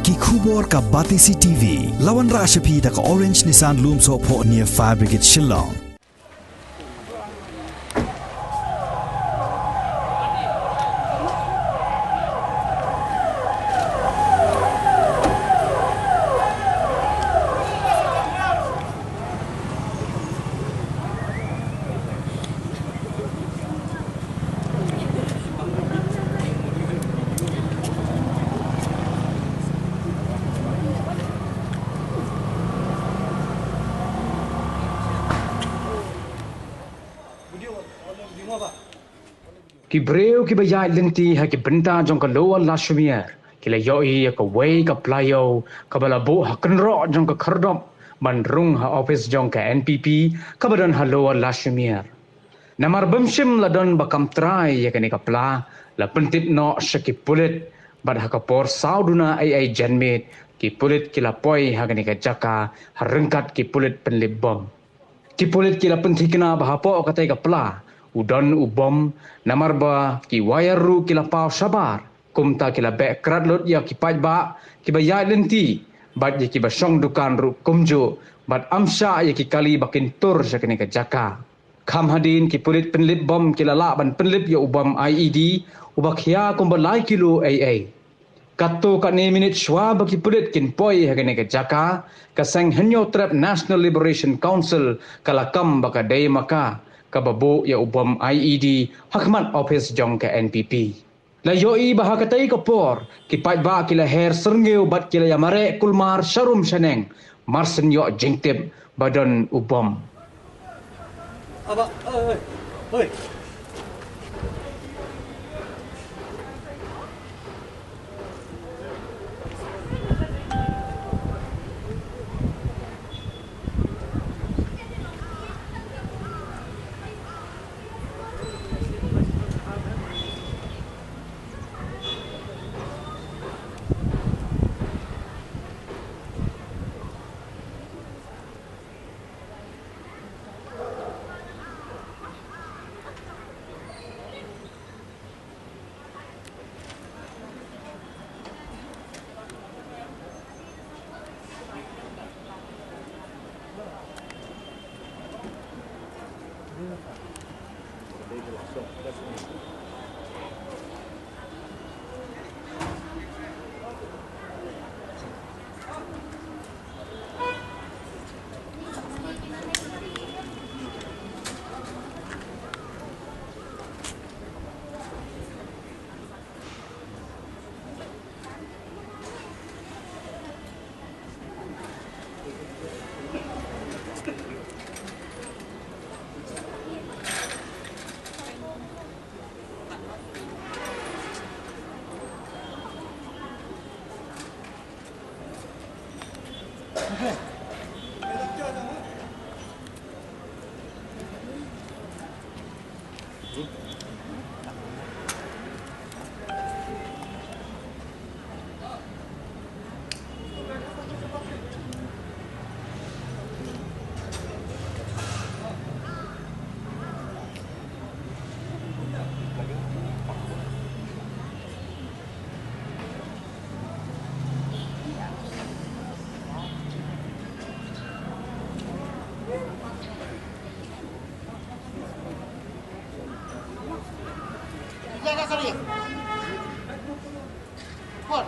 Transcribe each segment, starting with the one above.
ki khubor ka Batisi TV lawan ra shapi ta ka Orange Nissan Loom so pho near Fire Brigade Shillong. Ki breu ki bayai lenti ha ki benta jong ka loa la shumier ki la yoi ka wei ka playo ka bala bo ha kenro jong ka khardop man rung ha office jong ka NPP ka badan ha loa la shumier namar bemshim la don bakam trai ya ka ni ka pla la pentit no shaki pulit bad ha ka por sauduna ai janmit ki pulit ki la poi ha ka ni ka jaka ha rengkat ki pulit penlip bom ki pulit ki la pentikna bahapo ka tai ka pla udon ubom namarba ki wayaru ki la pau sabar kumta ki la be kratlot ya ki pajba ki bayai lenti bad ye ki basong dukan ru kumjo bad amsha ye ki kali bakin tur sakene ka jaka kham hadin ki pulit penlip bom ki la ban penlip ya ubam IED ubakhya kumbalai kilo AA Kato kat ni minit shwa bagi pulit kin poi hagane ka jaka kasang henyo trap National Liberation Council kalakam baka day maka kababo ya ubam IED hakmat office jong ka NPP la yoi bahakatai ka por ki pajba ki la her serngeu bat ki la yamare kulmar sharum shaneng marsen yo jengtip badan ubam aba oi Jaga sorry. Pon.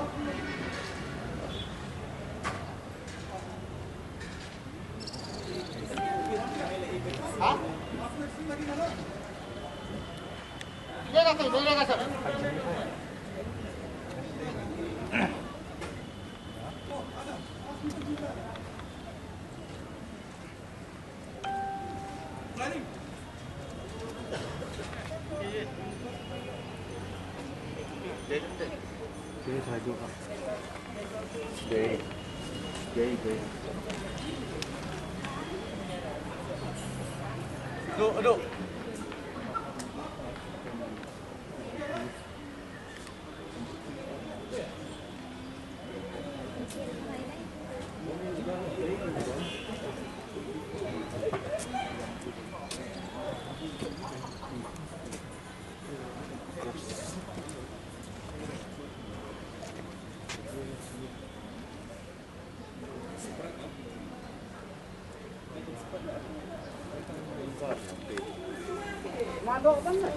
Ha? Jaga sorry. Duduk. Madok banget.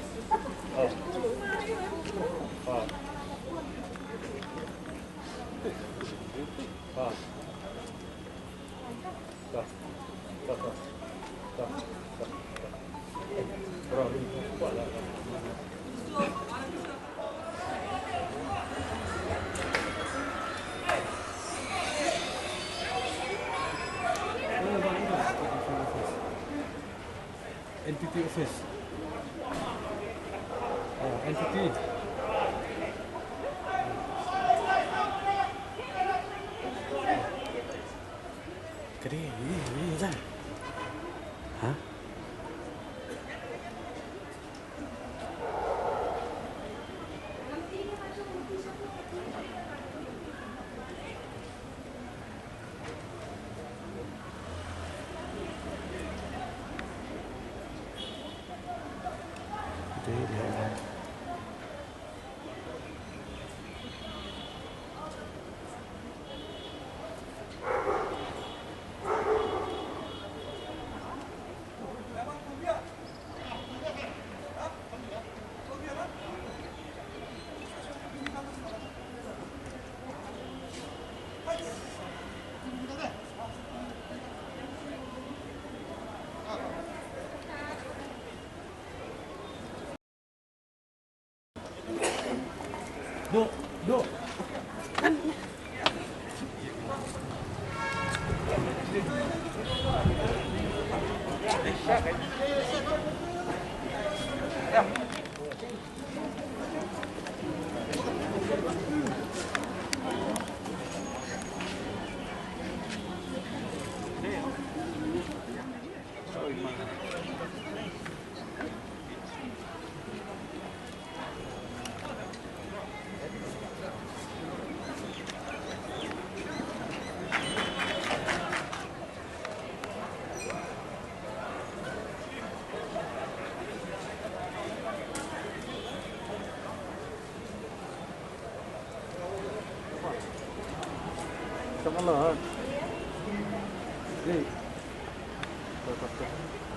NPP office. Oh, NPP. Kedai ni Zan. Hah? Kedai dia. Duk, duk. Kat mana? Ni. Lepas tu.